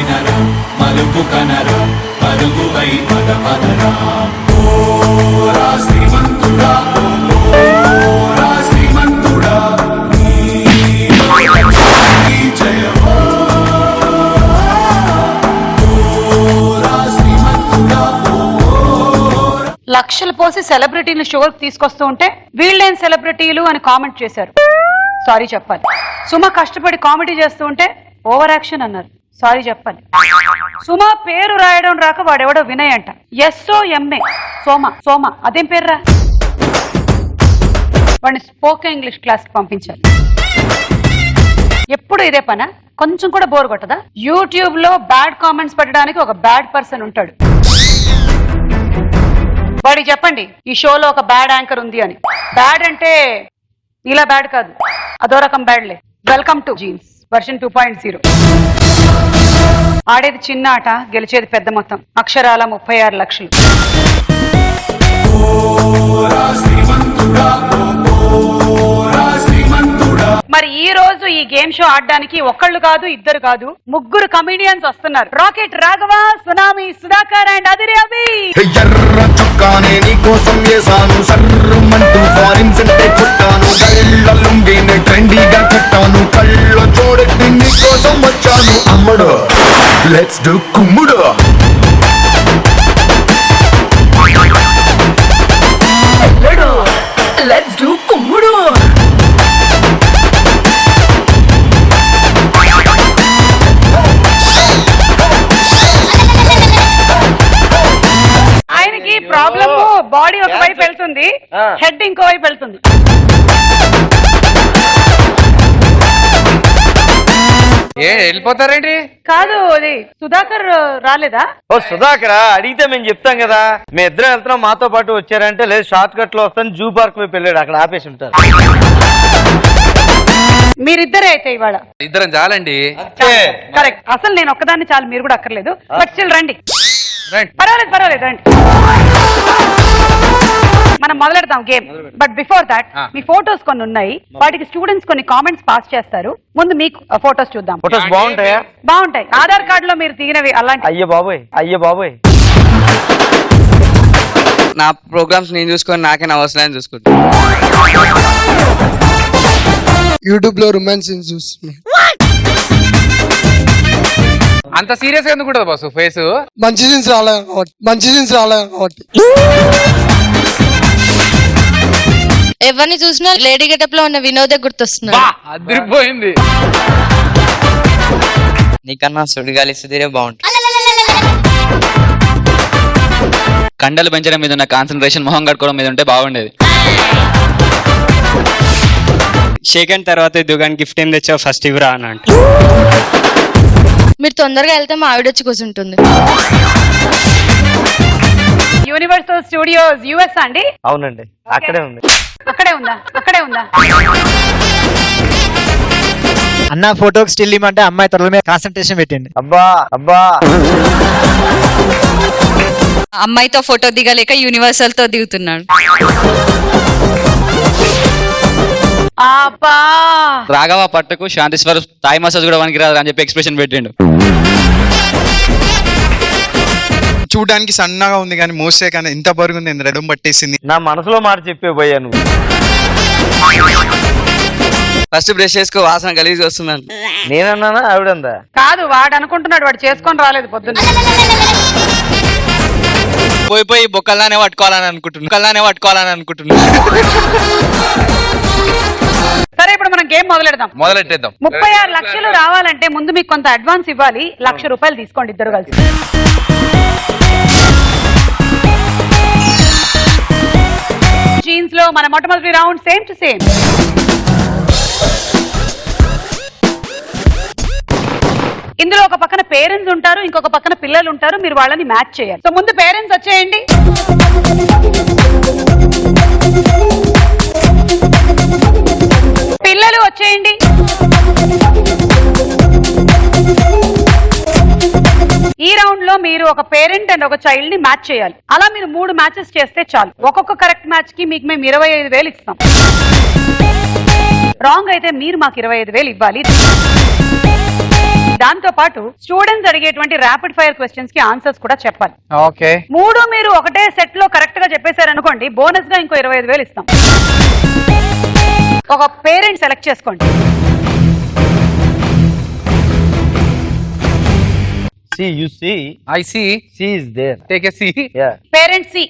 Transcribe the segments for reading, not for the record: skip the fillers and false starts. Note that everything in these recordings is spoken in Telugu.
వినరా మలుపు కనరా పరుగువై పద పదరా ఓ రా శ్రీమంతుడా ఓ రా శ్రీమంతుడా నీ జయమో లక్షలు పోసి సెలబ్రిటీని షోకి తీసుకొస్తూ ఉంటే వీళ్ళేం సెలబ్రిటీలు అని కామెంట్ చేశారు. సారీ చెప్పాలి. సుమ కష్టపడి కామెడీ చేస్తూ ఉంటే ఓవర్ యాక్షన్ అన్నారు. సారీ చెప్పాలి. సుమ పేరు రాయడం రాక వాడెవడో వినయ్ అంట. SOMA సోమ అదేం పేర్రా? వాడిని స్పోకెన్ ఇంగ్లీష్ క్లాస్ పంపించాలి. ఎప్పుడు ఇదే పనా? కొంచెం కూడా బోర్ కొట్టదా? యూట్యూబ్ లో బ్యాడ్ కామెంట్స్ పెట్టడానికి ఒక బ్యాడ్ పర్సన్ ఉంటాడు. వాడికి చెప్పండి ఈ షోలో ఒక బ్యాడ్ యాంకర్ ఉంది అని. బ్యాడ్ అంటే ఇలా బ్యాడ్ కాదు, అదో రకం బ్యాడ్లే. Welcome to Genes version 2.0. ఆడేది చిన్న ఆట, గెలిచేది పెద్ద మొత్తం. అక్షరాల 36 లక్షలు. మరి ఈ రోజు ఈ గేమ్ షో ఆడడానికి ఒక్కళ్ళు కాదు, ఇద్దరు కాదు, ముగ్గురు కమెడియన్స్ వస్తున్నారు. Rocket Raghava, tsunami Sudhakar and Adhiri Abhi. ఎర్ర చుక్కానే నీ కోసం వేసాను, సర్రమంటూ ఫారిన్స్ అంటే కొట్టాను, కళ్ళ లుంగిని ట్రెండీగా కట్టాను, కళ్ళ చూడట్టి నీ కోసం వచ్చాను. అమ్మడు లెట్స్ డు కుమ్ముడు. లెట్స్ డు కుమ్ముడు. ఆయనకి ప్రాబ్లమ్ బాడీ ఒక వైపు వెళ్తుంది, హెడ్ ఇంకో వైపు వెళ్తుంది. వెళ్ళిపోతారేంటి? కాదు, అది సుధాకర్ రాలేదా? ఓ సుధాకర్ అడిగితే మేము చెప్తాం కదా. మేము ఇద్దరం వెళ్తున్నాం, మాతో పాటు వచ్చారంటే లేదు షార్ట్ కట్ లో వస్తాను, జూ పార్క్ వైపు వెళ్ళాడు, అక్కడ ఆపేసి ఉంటారు. మీరిద్దరే అయితే ఇవాళ ఇద్దరం చాలండి. కరెక్ట్. అసలు నేను ఒక్కదాన్ని చాలు, మీరు కూడా అక్కర్లేదు. బట్ స్టిల్ రండి. రండి. పర్వాలేదు రండి. మనం మొదలెడతాం గేమ్. బట్ బిఫోర్ దాట్ మీ ఫోటోస్ కొన్ని ఉన్నాయి, వాటికి స్టూడెంట్స్ కొన్ని కామెంట్స్ పాస్ చేస్తారు. ముందు మీకు ఫోటోస్ చూద్దాం. ఫోటోస్ బాగుంటాయా? బాగుంటాయి. ఆధార్ కార్డు లో మీరు దిగినవి అలాంటి. అయ్యో బాబోయ్. నా ప్రోగ్రామ్స్ నేను చూసుకొని నాకే అవసరం చూసుకుంటా. యూట్యూబ్ లో రొమాన్స్ చూస్తున్నా. అంత సీరియస్ గా ఎందుకు బాసు ఫేస్? మంచి సీన్స్ రాలేదు కాబట్టి. ఎవరిని చూసినా లేడీ గెటప్ లో ఉన్న వినోదే గుర్తొస్తున్నా. అదిరిపోయింది. నీకన్నా సుడిగాలి సుధీరే బాగుంటుంది. కండలు పెంచడం మీద ఉన్న కాన్సన్ట్రేషన్ మొహం కట్టుకోవడం మీద ఉంటే బాగుండేది. షేక్ అయిన తర్వాత దుగాన్ గిఫ్ట్ ఏం తెచ్చావు ఫస్ట్ ఇవ్వరా అని అంటే. మీరు తొందరగా వెళ్తే మా ఆవిడ వచ్చి కూర్చుంటుంది. యూనివర్సల్ స్టూడియోస్ US అండి? అవునండి, అక్కడే ఉంది. అక్కడే ఉందా? అన్న ఫోటోకి స్టిల్ ఇమ్మంటే అమ్మాయి త్వరల మీద కాన్సన్ట్రేషన్ పెట్టింది. అబ్బా అమ్మాయితో ఫోటో దిగలేక యూనివర్సల్ తో దిగుతున్నాడు. రాఘవ పట్టుకు శాంతిస్వర్ తాయి మసాజ్ కూడా వానికి రాదు అని చెప్పి ఎక్స్ప్రెషన్ పెట్టిండు. చూడడానికి సన్నగా ఉంది కానీ మోసే కానీ ఇంత బరుగుంది, రెడం పట్టేసింది. నా మనసులో మాట చెప్పే పోయా నువ్వు. ఫస్ట్ బ్రష్ చేసుకో, వాసన గలీజ్ వస్తుందంట. నేనన్నానా ఆవిడందా? కాదు, వాడు అనుకుంటున్నాడు, వాడు చేసుకొని రాలేదు పొద్దున్న. పోయి బొక్కల్లానే పట్టుకోవాలని అనుకుంటున్నా. సరే, ఇప్పుడు మనం గేమ్ మొదలెడదాం. మొదలెట్టేద్దాం. 36 లక్షలు రావాలంటే ముందు మీకు కొంత అడ్వాన్స్ ఇవ్వాలి. ₹1,00,000 తీసుకోండి ఇద్దరు కలిసి. జీన్స్ లో మన మొట్టమొదటి రౌండ్ సేమ్ టు సేమ్. ఇందులో ఒక పక్కన పేరెంట్స్ ఉంటారు, ఇంకొక పక్కన పిల్లలు ఉంటారు. మీరు వాళ్ళని మ్యాచ్ చేయాలి. సో ముందు పేరెంట్స్ వచ్చేయండి. పిల్లలు వచ్చేయండి. ఈ రౌండ్ లో మీరు ఒక పేరెంట్ అండ్ ఒక చైల్డ్ ని మ్యాచ్ చేయాలి. అలా మీరు 3 మ్యాచెస్ చేస్తే చాలు. ఒక్కొక్క కరెక్ట్ మ్యాచ్ కి మీకు మేము 25,000 ఇస్తాం. రాంగ్ అయితే మీరు మాకు 25,000 ఇవ్వాలి. దాంతో పాటు స్టూడెంట్స్ అడిగేటువంటి ర్యాపిడ్ ఫైర్ క్వశ్చన్స్ కి ఆన్సర్స్ కూడా చెప్పాలి. ఓకే. మూడు మీరు ఒకటే సెట్ లో కరెక్ట్ గా చెప్పేశారనుకోండి, బోనస్ గా ఇంకో 25,000 ఇస్తాం. ఒక పేరెంట్ సెలెక్ట్ చేసుకోండి. See, you see. I see. C is there. Take a C. Yeah. Parent C.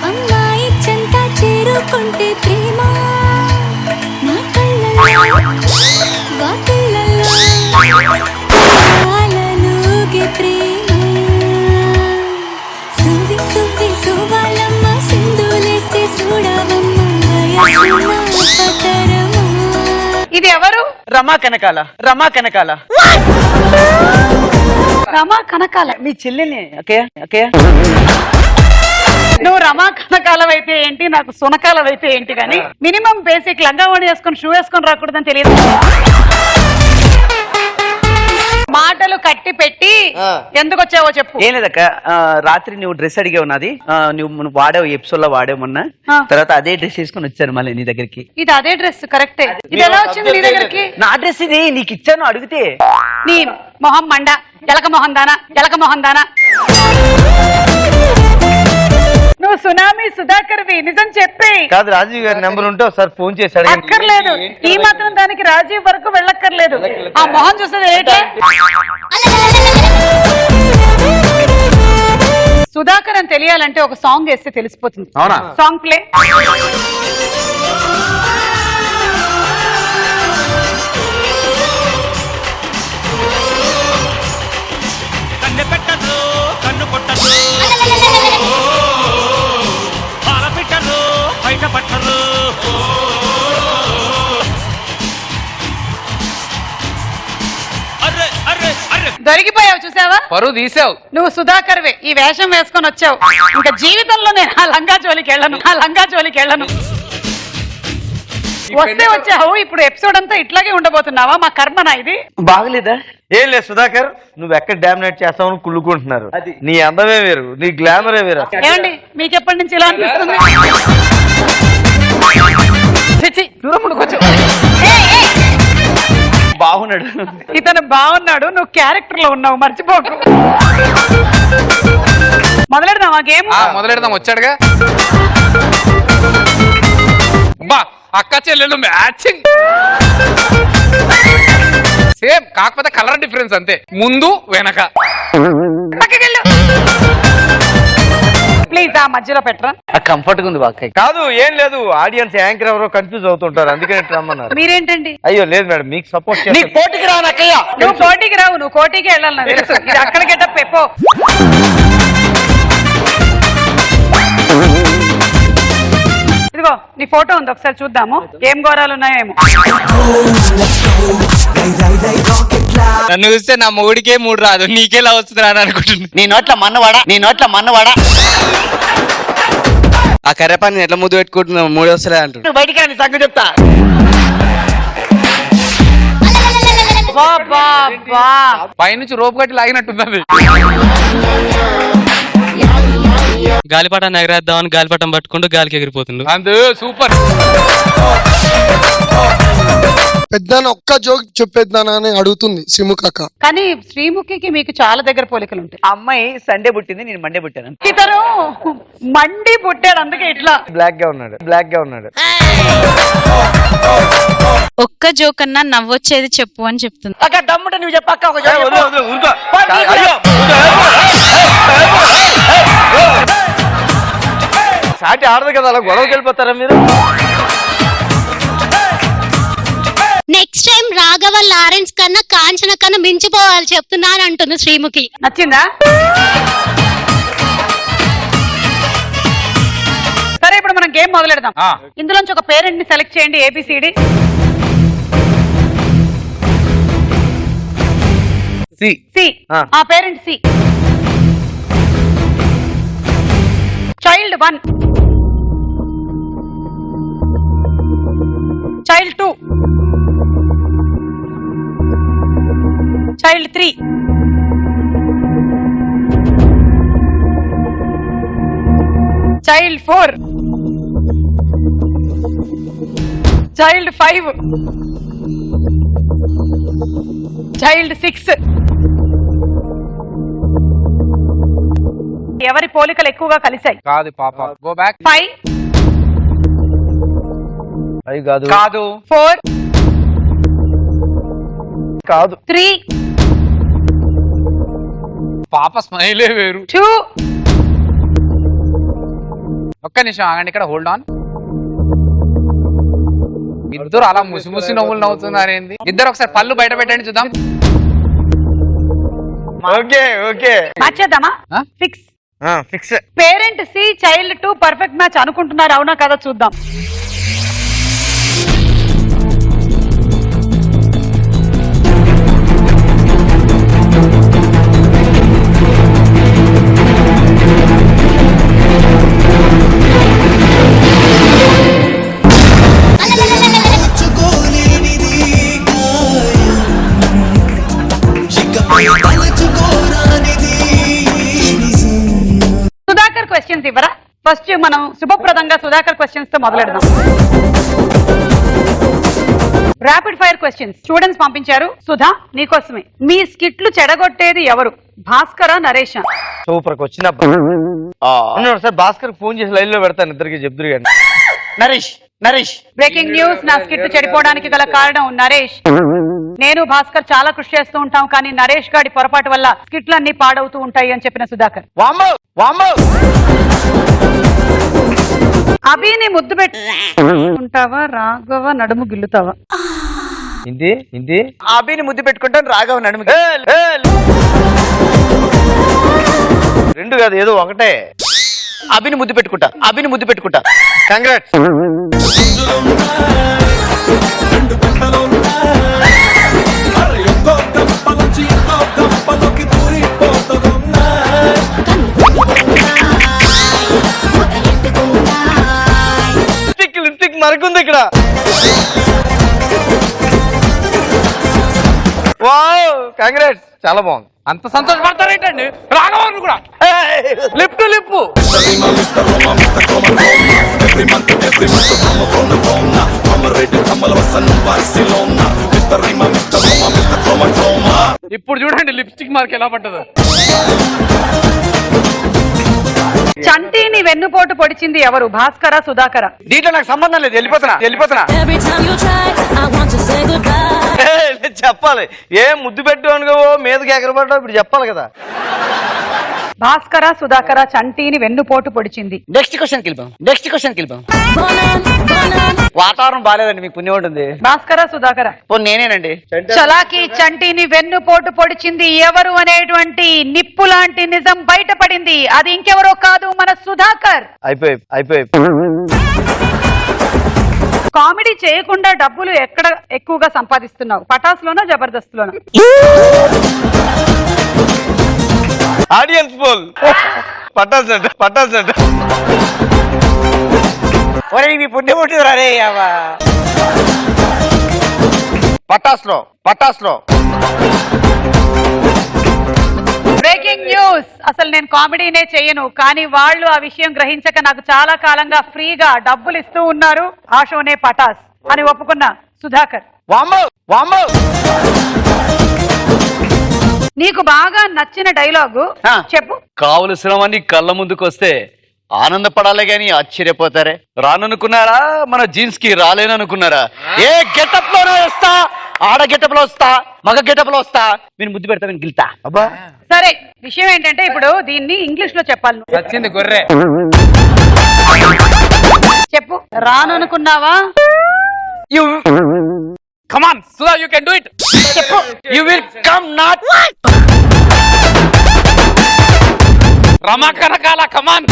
అమ్మాయి చెంత చేరుకుంటే ప్రేమ నా కళ్ళల్లో వాకిళ్ళల్లో పాలలోగే ప్రేమ సువి సువి సువాలమ్మ సింధులేస్తే చూడవమ్మ వయసు నా పతరమా. ఇది ఎవరు? రమా కనకాల. రమా కనకాల. రమా కనకాల. మీ చెల్లెని. Okay okay. నువ్వు రమా కనకాలం అయితే ఏంటి, నాకు సునకాలం అయితే ఏంటి, కానీ మినిమం బేసిక్ లంగావణి వేసుకొని షూ వేసుకొని రాకూడదని తెలియదు. మాటలు కట్టి పెట్టి ఎందుకు వచ్చావో చెప్పు. ఏం లేదక్క, రాత్రి నువ్వు డ్రెస్ అడిగే ఉన్నది, నువ్వు వాడావు ఎపిసోడ్ లో వాడేమన్నా, తర్వాత అదే డ్రెస్ వేసుకొని వచ్చాను మళ్ళీ నీ దగ్గరికి. ఇది అదే డ్రెస్ కరెక్టే. ఇది ఎలా వచ్చింది నీ దగ్గరికి? నా డ్రెస్ ఇది నీకు ఇచ్చాను అడిగితే. నీ మొహం మండ, ఎలక మొహం దానా, ఎలక మొహం దానా. నువ్వు సునామీ సుధాకర్వి, నిజం చెప్పి. కాదు, రాజీవ్ గారి నెంబర్ ఉంటే ఒకసారి ఫోన్ చేశాడు. అక్కర్లేదు, ఈ మాత్రం దానికి రాజీవ్ వరకు వెళ్ళక్కర్లేదు. ఆ మొహం చూసేది ఏంటే? సుధాకర్ అని తెలియాలంటే ఒక సాంగ్ వేస్తే తెలిసిపోతుంది. అవునా? Song play. కన్ను పెట్టదు కన్ను కొట్టదు పాల పెట్టరు బయట పట్టరు. అర్రే అర్రే అర్రే దొరికిపోయావు చూసావా? పరువు తీసావు. నువ్వు సుధాకర్వే, ఈ వేషం వేసుకొని వచ్చావు. ఇంకా జీవితంలో నేను ఆ లంగా జోలికి వెళ్ళను. వస్తే వచ్చావు, ఇప్పుడు ఎపిసోడ్ అంతా ఇట్లాగే ఉండబోతున్నావా? మా కర్మనా ఇది? బాగలేదా? ఏం లేదు సుధాకర్, నువ్వు ఎక్కడ డామినేట్ చేస్తావు కుళ్ళుకుంటున్నారు. నీ అందమే వేరు, నీ గ్లామరే వేరు. ఏమండి మీకు ఎప్పటి నుంచి ఇలా అనిపిస్తుంది? బాగున్నాడు. ఇతను బాగున్నాడు, నువ్వు క్యారెక్టర్ లో ఉన్నావు, మర్చిపోకు. మొదలెడదామా గేమ్? మొదలెడదాం. వచ్చాడుగా. బా అక్క చెల్లెలు మ్యాచింగ్ సేమ్, కాకపోతే కలర్ డిఫరెన్స్ అంతే, ముందు వెనక. ప్లీజ్ ఆ మధ్యలో పెట్టరా. కంఫర్ట్ గా ఉంది బాగా. కాదు, ఏం లేదు, ఆడియన్స్ యాంకర్ ఎవరో కన్ఫ్యూజ్ అవుతుంటారు, అందుకని రమ్మన్నారు. మీరేంటండి? అయ్యో లేదు మేడం, మీకు సపోర్ట్ చేస్తాను. నీకు పోటీకి రానక్కయ్య. నువ్వు పోటీకి రావు, నువ్వు కోటికి వెళ్ళాలి నాకు తెలుసు. ఇది అక్కడ గెటప్ పెప్పో. ఇదిగో నీ ఫోటో ఉంది, ఒకసారి చూద్దాము ఏం ఘోరాలు ఉన్నాయేమో. నన్ను చూస్తే నా మొగుడికే 3 రాదు, నీకేలా వస్తుంది అని అనుకుంటున్నా. నీ నోట్ల మన్నవాడా. ఆ కర్రపాన్ని ఎట్లా ముద్దు పెట్టుకుంటున్నావు, 3 వస్తలే అంటు. నువ్వు బయటికి రాని సంగతి చెప్తా. పైనుంచి రోపు కట్టి లాగినట్టుంది. గాలిపటాన్ని ఎగరేద్దామని గాలిపటం పట్టుకుంటూ గాలికి ఎగిరిపోతుండు. అందు సూపర్. పెద్దాన్ని ఒక్క జోక్ చెప్పేద్దానా అని అడుగుతుంది శ్రీముఖక్క. కానీ శ్రీముఖికి మీకు చాలా దగ్గర పోలికలు ఉంటాయి. అమ్మాయి సండే పుట్టింది, నేను మండే పుట్టాను. ఇతను మండి పుట్టాడు, అందుకే ఇట్లా బ్లాక్ గా ఉన్నాడు. ఒక్క జోక్ అన్నా నవ్వొచ్చేది చెప్పు అని చెప్తుంది. అక్క దమ్ముట నువ్వు చెప్పక్క. ఒక joke వదిలే, చెప్పు. వదిలే, ఊరుకో. అయ్యో. సాటి ఆడదు కదా, అలా గొడవకి వెళ్ళిపోతారా మీరు? నెక్స్ట్ టైం రాఘవ లారెన్స్ కన్నా కాంచన కన్నా మించిపోవాలి చెప్తున్నాను అంటుంది శ్రీముఖి. నచ్చిందా? సరే ఇప్పుడు మనం గేమ్ మొదలెడదాం. ఇందులోంచి ఒక పేరెంట్ ని సెలెక్ట్ చేయండి, ఏబిసిడి. సి. ఆ parent C. Child 1, child 2, child 3, child 4, child 5, child 6. ఎవరి పోలికలు ఎక్కువగా కలిశాయి? కాదు పాప. Go back. 5, అవి కాదు. కాదు. 4, కాదు. 3, పాప స్మైలే వేరు. 2. ఒక్క నిమిషం ఆగండి, ఇక్కడ హోల్డ్ ఆన్. ఇద్దరు అలా ముసి నవ్వులు నవ్వుతున్నారు ఏంది? ఇద్దరు ఒకసారి పళ్ళు బయట పెట్టండి చూద్దాం. ఓకే ఓకే మ్యాచ్ చేద్దామా? Fix. Fix. Parent C, child 2 perfect match అనుకుంటున్నారు, అవునా కదా చూద్దాం. సుధాకర్ క్వశ్చన్స్ ఇవ్వరా? ఫస్ట్ మనం శుభప్రదంగా సుధాకర్ క్వశ్చన్స్ తో మొదలెడదాం. ర్యాపిడ్ ఫైర్ క్వశ్చన్స్ స్టూడెంట్స్ పంపించారు. సుధా, నీకోసమే. మీ స్కిట్లు చెడగొట్టేది ఎవరు? భాస్కరా, నరేషా? సూపర్ వచ్చిన సార్ భాస్కర్ ఫోన్ చేసి లైన్ లో పెడతాను, ఇద్దరికి చెప్తురు కానీ. నరేష్ బ్రేకింగ్ న్యూస్, నా స్కిట్ చెడిపోవడానికి గల కారణం నరేష్. నేను భాస్కర్ చాలా కృషి చేస్తూ ఉంటాం, కానీ నరేష్ గాడి పొరపాటు వల్ల స్కిట్లన్నీ పాడవుతూ ఉంటాయి అని చెప్పిన సుధాకర్. అభిని ముద్దు పెట్టుకుంటావా, రాఘవ నడుము గిల్లుతావా? ఇంది అభిని ముద్దు పెట్టుకుంటాను, రాఘవ నడుము. రెండు కాదు, ఏదో ఒకటే. అభిని ముద్దు పెట్టుకుంటా. కంగ్రాట్స్. లిప్స్టిక్ మరకుంది ఇక్కడ. వావ్, కంగ్రాట్స్, చాలా బాగుంది. అంత సంతోషపడతారేంటండి? రాఘవన్ కూడా లిప్ లిప్. ఇప్పుడు చూడండి లిప్స్టిక్ మార్క్ ఎలా పడ్డదో. చంటిని వెన్నుపోటు పొడిచింది ఎవరు? భాస్కరా, సుధాకరా? దీంట్లో నాకు సంబంధం లేదు, వెళ్ళిపోతున్నా. చెప్పాలి. ఏం ముద్దు పెట్టు అనుకో, మీదకి ఎగరబడ్డా, ఇప్పుడు చెప్పాలి కదా. భాస్కరా, సుధాకరా చంటిని వెన్నుపోటు పొడిచింది? నెక్స్ట్ క్వశ్చన్ వెళ్ళిపోయాం. వాతావరణం బాగాలేదండి, మీకు పుణ్యం ఉంటుంది. భాస్కరా, సుధాకరా? నేనేనండి. చలాకి చంటిని వెన్నుపోటు పొడిచింది ఎవరు అనేటువంటి నిప్పు లాంటి నిజం బయటపడింది. అది ఇంకెవరో కాదు, మన సుధాకర్. అయిపోయి కామెడీ చేయకుండా డబ్బులు ఎక్కడ ఎక్కువగా సంపాదిస్తున్నావు? పటాస్లోనా, జబర్దస్త్లోనా? Audience poll. పటాస్ ఒరే మీ పుణ్యం ఉంటుంది రే. పటాస్లో. బ్రేకింగ్ న్యూస్, అసలు నేను కామెడీనే చేయను, కానీ వాళ్ళు ఆ విషయం గ్రహించక నాకు చాలా కాలంగా ఫ్రీగా డబ్బులు ఇస్తూ ఉన్నారు. ఆ షోనే పటాస్ అని ఒప్పుకున్న సుధాకర్. నీకు బాగా నచ్చిన డైలాగు చెప్పు. కావలసినవన్నీ కళ్ళ ముందుకు వస్తే ఆనందపడాలి గాని ఆశ్చర్యపోతారే. రాననుకున్నారా? మన జీన్స్ కి రాలేననుకున్నారా? ఏ గెటప్ లోనే వస్తా, ఆడ గెటప్ లో వస్తా, మగ గెటప్ లో వస్తా, మీరు ముద్దు పెడతా, నేను గిల్తా. అబ్బా సరే, విషయం ఏంటంటే ఇప్పుడు దీన్ని ఇంగ్లీష్ లో చెప్పాలి. వచ్చింది గొర్రె. చెప్పు. రాననుకున్నావా? Come on, Sudha, you can do it. చెప్పు. You will come not. Rama Kanakala, come on.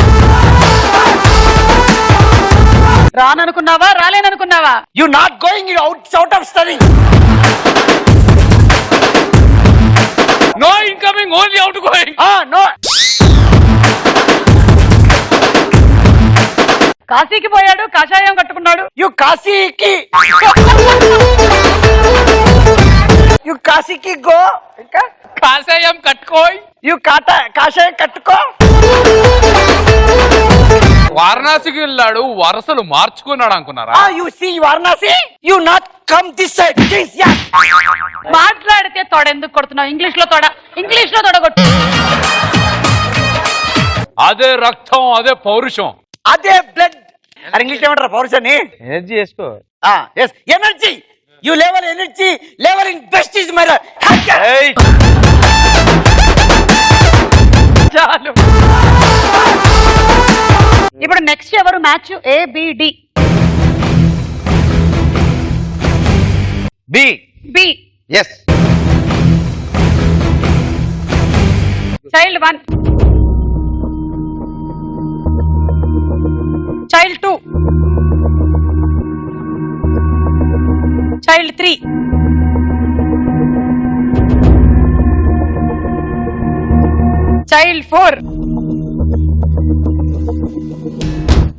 రాననుకున్నావా, రాలేననుకున్నావా? You not going out of study. No incoming, only outgoing. No. కాశీకి పోయాడు, కాషాయం కట్టుకున్నాడు. You కాశీకి go. ఇంకా కాషాయం కట్టుకోయ్. కాషాయం కట్టుకో. వారణాసికి వెళ్ళాడు వరుసలు మార్చుకున్నాడు అనుకున్నారా? You see Varanasi you not come this side please. Yeah మాట్లాడితే తొడ ఎందుకు కొడుతున్నావు? ఇంగ్లీష్ లో తొడగొట్టు. అదే రక్తం, అదే పౌరుషం, అదే బ్లడ్. అరే ఇంగ్లీష్ ఏమంటారా పౌరుషాన్ని? ఎనర్జీ చేసుకో. Yes energy. You level energy level in best is my చాలు. ఇప్పుడు నెక్స్ట్ ఎవరు match? A B D. B. B. Yes. Child 1, child 2, child 3, child 4,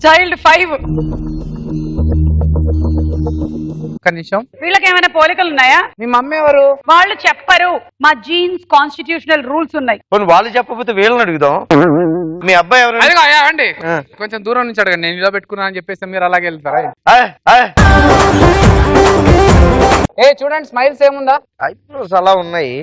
child 5. ఒక్క నిమిషం. వీళ్ళకి ఏమైనా పోలికలు ఉన్నాయా? మీ మమ్మీ ఎవరు? వాళ్ళు చెప్పరు. మా జీన్స్ కాన్స్టిట్యూషనల్ రూల్స్ ఉన్నాయి. వాళ్ళు చెప్పకపోతే వీళ్ళని అడుగుదాం. మీ అబ్బాయి ఎవరు? అదిగో అండి, కొంచెం దూరం నుంచి అడగండి. నేను ఇలా పెట్టుకున్నా అని చెప్పేసి మీరు అలాగే వెళ్తారా? చూడండి స్మైల్స్ ఏముందా? ఐబ్రోస్ అలా ఉన్నాయి.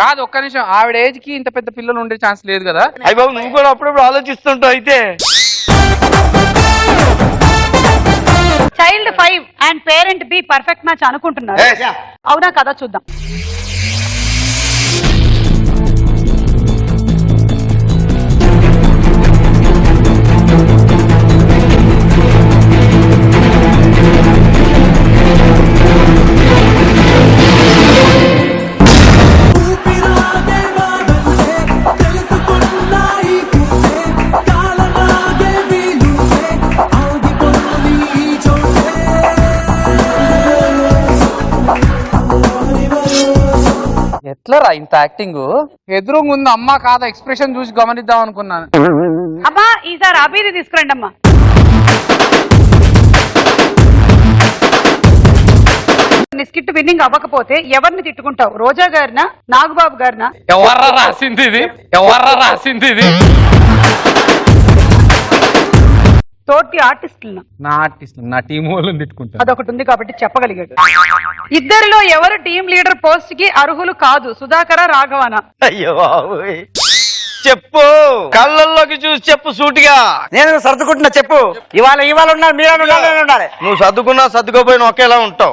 కాదు ఒక్క నిమిషం, ఆవిడ ఏజ్ కి ఇంత పెద్ద పిల్లలు ఉండే ఛాన్స్ లేదు కదా? అయ్యి బాబు నువ్వు కూడా అప్పుడప్పుడు ఆలోచిస్తుంటావు అయితే. Child 5 and parent be perfect match అనుకుంటున్నారు. అవునా కదా చూద్దాం. ఎట్లరా ఇంత యాక్టింగ్? ఎదురుగా ఉంది అమ్మ కాదా ఎక్స్ప్రెషన్ చూసి గమనిద్దాం అనుకున్నాను. అమ్మా ఈసారి అభిది తీసుకురండి అమ్మా. స్కిట్ విన్నింగ్ అవ్వకపోతే ఎవరిని తిట్టుకుంటావు? రోజా గారినా, నాగబాబు గారినా? ఎవర్రా రాసింది ఇది? తోటి ఆర్టిస్టులు. నా టీం వాళ్ళని తిట్టుకుంటా. అదొకటి ఉంది కాబట్టి చెప్పగలిగాడు. ఇద్దరిలో ఎవరు టీం లీడర్ పోస్ట్ కి అర్హులు కాదు? సుధాకర, రాఘవనా? అయ్యో చెప్పు, కళ్ళల్లోకి చూసి చెప్పు సూటిగా. నేను సర్దుకుంటున్నా చెప్పు. ఇవాళ ఉన్నారు, మీరు ఉండాలి. నువ్వు సర్దుకున్నా సర్దుకోపోయినా ఒకేలా ఉంటావు.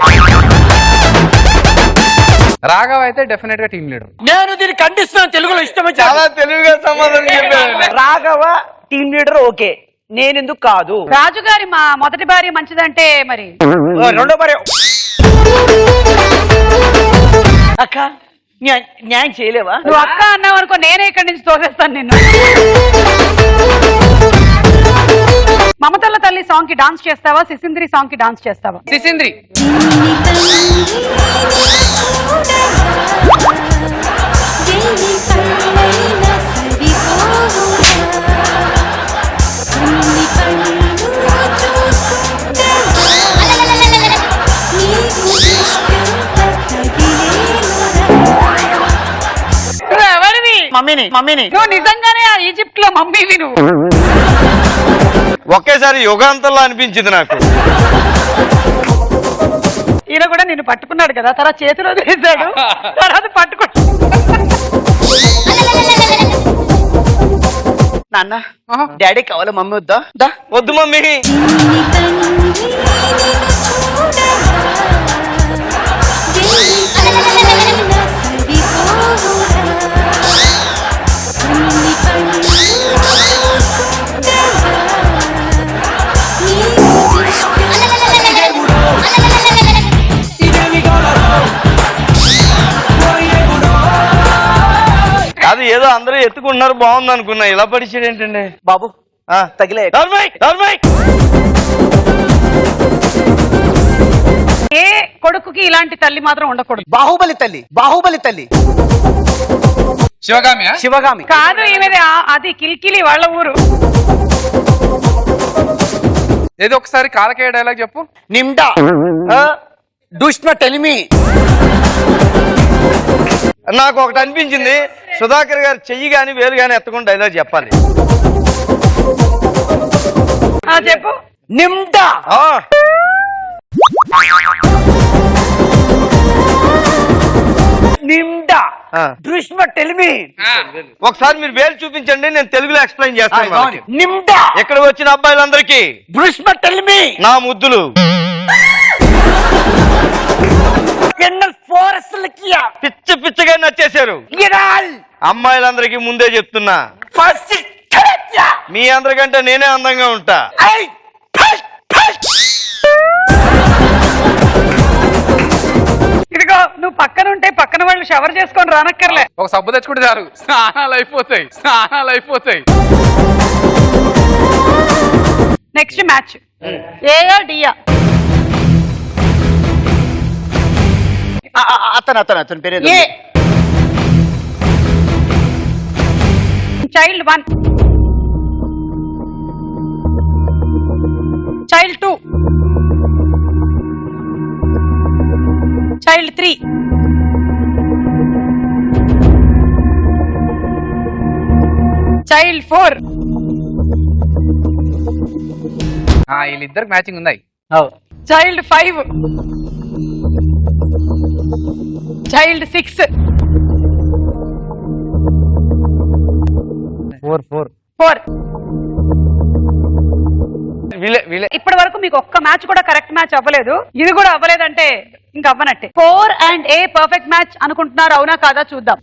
రాఘవ అయితే డెఫినెట్ గా టీం లీడర్. నేను దీన్ని ఖండిస్తున్నాను. తెలుగులో ఇష్టం వచ్చి చాలా తెలివిగా సమాధానం చెప్పాను. రాఘవ టీం లీడర్ ఓకే, నేనెందుకు కాదు? రాజుగారి మా మొదటి భార్య మంచిదంటే మరి రెండో భార్య అక్క న్యాయం చేయలేవా? నువ్వు అక్క అన్నావు అనుకో, నేనే ఇక్కడి నుంచి తోసేస్తాను నిన్ను. మమతల తల్లి సాంగ్ కి డాన్స్ చేస్తావా? సిసింద్రి సాంగ్ కి డాన్స్ చేస్తావా? సిసింద్రి. మమ్మీని నువ్వు నిజంగానే ఈజిప్ట్ లో మమ్మీవి నువ్వు. ఒకేసారి యుగాంతంలో అనిపించింది నాకు. ఈయన కూడా నిన్ను పట్టుకున్నాడు కదా, తర్వాత చేతిలో తీసాడు, తర్వాత పట్టుకున్నాడు. నాన్న డాడీ కావాలా మమ్మీ వద్దా? వద్దు మమ్మీ. అది ఏదో అందరూ ఎత్తుకున్నారు బాగుంది అనుకున్నా, ఇలా పడిచాడు ఏంటండి బాబు? తగిలే ఏ కొడుకుకి ఇలాంటి తల్లి మాత్రం ఉండకూడదు. బాహుబలి తల్లి శివగామి కాదు, ఈమెది అది కిల్కిలి వాళ్ళ ఊరు. ఏదో ఒకసారి కాలకేయ డైలాగ్ చెప్పు. నిమ్డా దుష్మ టెలిమి. నాకు ఒకటి అనిపించింది, సుధాకర్ గారు చెయ్యి గాని వేలు గాని ఎత్తకుండా డైలాగ్ చెప్పాలి. చెప్పు. నిమ్డా నిమ్డా దుష్మ టెలిమి. ఒకసారి మీరు వేలు చూపించండి, నేను తెలుగులో ఎక్స్ప్లెయిన్ చేస్తాను. నిమ్డా ఇక్కడ వచ్చిన అబ్బాయిలందరికీ దుష్మ టెలిమి నా ముద్దులు. పిచ్చి పిచ్చగా నచ్చేశారు. అమ్మాయిలందరికీ ముందే చెప్తున్నా, మీ అందరికంటే నేనే అందంగా ఉంటా. ఇదిగో నువ్వు పక్కన ఉంటే పక్కన వాళ్ళు షవర్ చేసుకొని రానక్కర్లే. ఒక సబ్బు తెచ్చుకుంటే చాలు, స్నానాలు అయిపోతాయి. నెక్స్ట్ మ్యాచ్ ఏయా డియా? అతను పేరు ఏ. చైల్డ్ 1, చైల్డ్ 2, చైల్డ్ 3, చైల్డ్ 4, వీళ్ళిద్దరికి మ్యాచింగ్ ఉన్నాయి. Child 5, child 6, 4. ఇప్పటి వరకు మీకు ఒక్క మ్యాచ్ కూడా కరెక్ట్ మ్యాచ్ అవ్వలేదు. ఇది కూడా అవ్వలేదంటే ఇంక అవ్వనట్టే. 4 and A పర్ఫెక్ట్ మ్యాచ్ అనుకుంటున్నారు, అవునా కాదా చూద్దాం.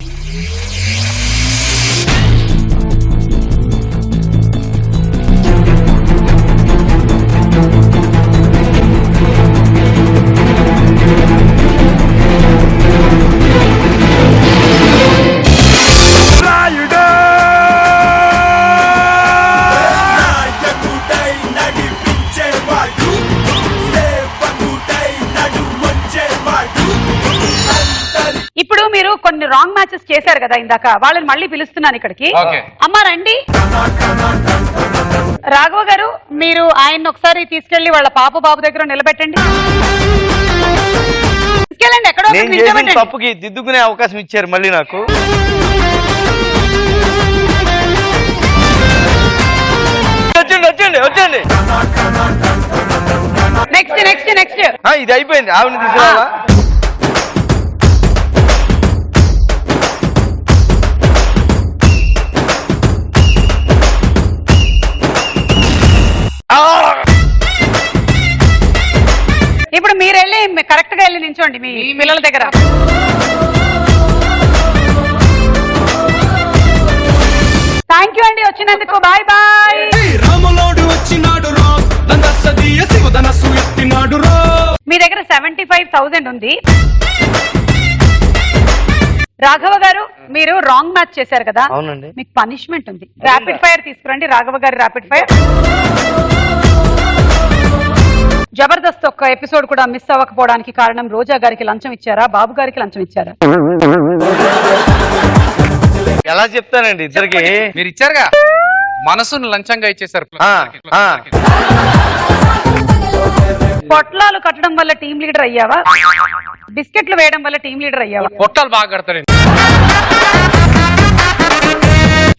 ఇప్పుడు మీరు కొన్ని రాంగ్ మ్యాచెస్ చేశారు కదా ఇందాక, వాళ్ళని మళ్ళీ పిలుస్తున్నాను ఇక్కడికి. అమ్మా రండి. రాఘవ గారు, మీరు ఆయన ఒకసారి తీసుకెళ్లి వాళ్ళ పాప బాబు దగ్గర నిలబెట్టండి. తీసుకెళ్ళండి, ఎక్కడో నేను చేసిన తప్పుకి దిద్దుకునే అవకాశం ఇచ్చారు మళ్ళీ నాకు. వచ్చండి. నెక్స్ట్ ఇది అయిపోయింది. ఆవిడ తీసుకురావాలా? ఇప్పుడు మీరు వెళ్ళి కరెక్ట్ గా వెళ్ళి నించోండి మీ పిల్లల దగ్గర. థ్యాంక్ యూ అండి వచ్చినందుకు. Bye bye. మీ దగ్గర 75,000 ఉంది. రాఘవ గారు, మీరు రాంగ్ మ్యాచ్ చేశారు కదా, అవునండి. మీకు పనిష్మెంట్ ఉంది. ర్యాపిడ్ ఫైర్ తీసుకురండి. రాఘవ గారి ర్యాపిడ్ ఫైర్. జబర్దస్త్ ఒక్క ఎపిసోడ్ కూడా మిస్ అవ్వకపోవడానికి కారణం రోజా గారికి లంచం ఇచ్చారా, బాబు గారికి లంచం ఇచ్చారా? ఎలా చెప్తానండి ఇద్దరికి? మీరు ఇచ్చారుగా, మనసును లంచంగా ఇచ్చేసారు. పొట్లాలు కట్టడం వల్ల టీమ్ లీడర్ అయ్యావా, బిస్కెట్లు వేయడం వల్ల టీమ్ లీడర్ అయ్యావా? పొట్టాలు బాగా కడతాడు.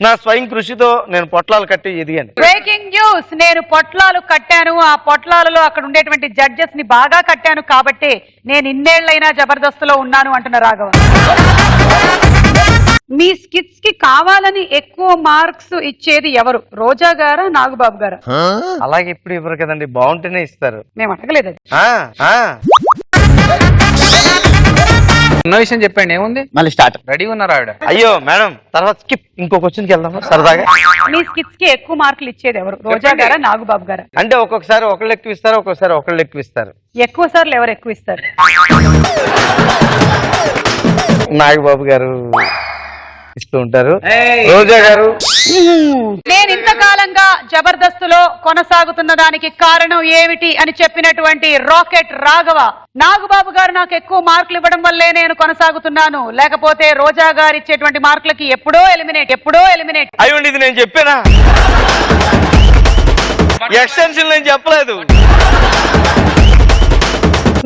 నా స్వయం కృషితో నేను పొట్లాలు కట్టి ఎదిగాను. బ్రేకింగ్ న్యూస్, నేను పొట్లాలు కట్టాను. ఆ పొట్లాలలో అక్కడ ఉండేటువంటి జడ్జెస్ ని బాగా కట్టాను కాబట్టి నేను ఇన్నేళ్లైనా జబర్దస్త్లో ఉన్నాను అంటున్న రాఘవ. మీ స్కిట్స్ కి కావాలని ఎక్కువ మార్క్స్ ఇచ్చేది ఎవరు, రోజా గారా, నాగబాబు గారా? అలాగే ఇప్పుడు ఇవ్వరు కదండి, బాగుంటేనే ఇస్తారు. మేము అడగలేదు. ఉన్న విషయం చెప్పండి, ఏముంది మళ్ళీ స్టార్ట్. రెడీ ఉన్నారా ఆవిడ? అయ్యో మేడం, తర్వాత స్కిప్ ఇంకో క్వశ్చన్ కి వెళ్దాం సరదాగా. మీ స్కిట్స్ కి ఎక్కువ మార్కులు ఇచ్చేది ఎవరు, రోజా గారా, నాగబాబు గారా? అంటే ఒక్కొక్కసారి ఒకళ్ళు ఎక్కువ ఇస్తారు, ఒక్కొక్కసారి ఒకళ్ళు ఎక్కువ ఇస్తారు. ఎక్కువ సార్లు ఎవరు ఎక్కువ ఇస్తారు? నాగబాబు గారు ఇస్తూ ఉంటారు, రోజా గారు. నేను ఇంతకాలంగా జబర్దస్తులో కొనసాగుతున్న దానికి కారణం ఏమిటి అని చెప్పినటువంటి రాకెట్ రాఘవ, నాగబాబు గారు నాకు ఎక్కువ మార్కులు ఇవ్వడం వల్లే నేను కొనసాగుతున్నాను, లేకపోతే రోజా గారు ఇచ్చేటువంటి మార్కులకి ఎప్పుడో ఎలిమినేట్. అయ్యండి, ఇది నేను చెప్పానా? ఎక్స్టెన్షన్ నేను చెప్పలేదు.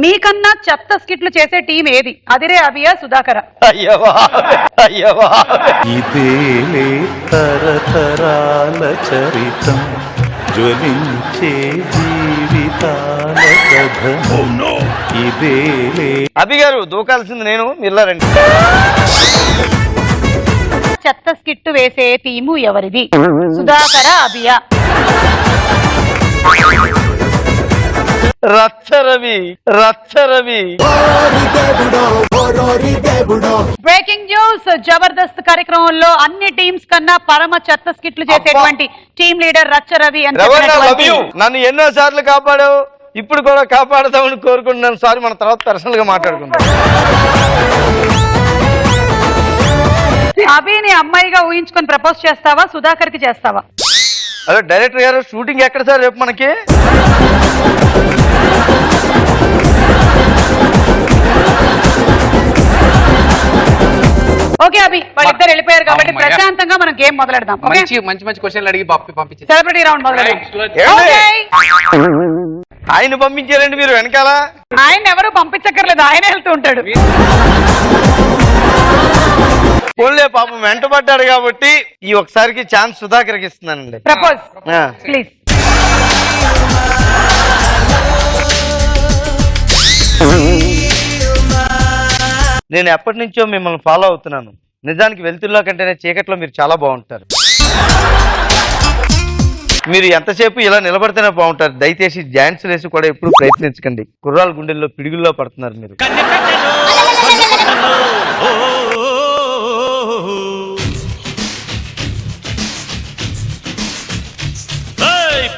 మీకన్నా చెత్త స్కిట్లు చేసే టీం ఏది? అదిరే అభియా సుధాకర? అయ్యవా ఇదేలే తరతరాల చరితం జ్వలించే జీవితాల కథ ఇదేలే. అభి గారు దూకాల్సింది నేను, మిల్లారండి. చెత్త స్కిట్ వేసే టీము ఎవరిది? సుధాకర అభియా? రచ్చరవి. బ్రేకింగ్ న్యూస్, జబర్దస్త్ కార్యక్రమంలో అన్ని టీమ్స్ కన్నా పరమ చెత్త స్కిట్లు చేసేటువంటి టీం లీడర్ రచ్చ రవి అని చెప్పినటువంటి నన్ను ఎన్నో సార్లు కాపాడావు, ఇప్పుడు కూడా కాపాడతామని కోరుకుంటున్నాను. సారీ, మన తర్వాత పర్సనల్ గా మాట్లాడుకుంటాం. అభిని అమ్మాయిగా ఊహించుకొని ప్రపోజ్ చేస్తావా, సుధాకర్ కి చేస్తావా? అదే డైరెక్టర్ గారు, షూటింగ్ ఎక్కడ సార్ రేపు మనకి? ఓకే అభి, వాళ్ళిద్దరు వెళ్ళిపోయారు కాబట్టి ప్రశాంతంగా మనం గేమ్ మొదలెడదాం. మంచి క్వశ్చన్లు అడిగి పంపించి సెలబ్రిటీ రౌండ్ మొదలెడదాం. ఆయన పంపించారండి మీరు వెనకాల? ఆయన ఎవరు పంపించక్కర్లేదు, ఆయన వెళ్తూ ఉంటాడు. పోన్లే, పాపం వెంట పడ్డాడు కాబట్టి ఈ ఒకసారికి ఛాన్స్ సుధాకర్కి ఇస్తున్నానండి. Propose please. నేను ఎప్పటి నుంచో మిమ్మల్ని ఫాలో అవుతున్నాను. నిజానికి వెలుతురులో కంటేనే చీకట్లో మీరు చాలా బాగుంటారు. మీరు ఎంతసేపు ఇలా నిలబడితేనే బాగుంటారు. దయచేసి డాన్స్ వేసి కూడా ఎప్పుడు ప్రయత్నించకండి. కుర్రాల గుండెల్లో పిడుగుల్లో పడుతున్నారు మీరు.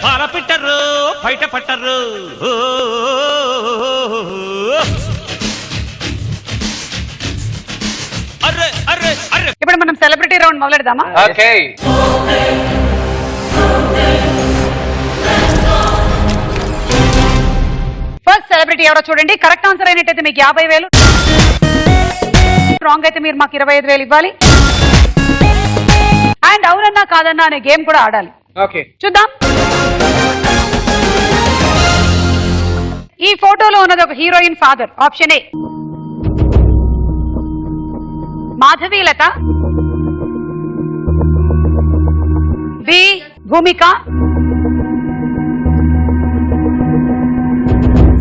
పాల పిట్టరు బయట పట్టరు. ఇప్పుడు మనం సెలబ్రిటీ రౌండ్ మొదలెడదామా? ఓకే. ఫస్ట్ సెలబ్రిటీ ఎవరో చూడండి. కరెక్ట్ ఆన్సర్ అయినట్టయితే మీకు 50,000, రాంగ్ అయితే మీరు మాకు 25,000 ఇవ్వాలి. అండ్ అవునన్నా కాదన్నా అనే గేమ్ కూడా ఆడాలి. ఓకే, చూద్దాం. ఈ ఫోటోలో ఉన్నది ఒక heroine father. Option A Madhavilatha, B Bhumika,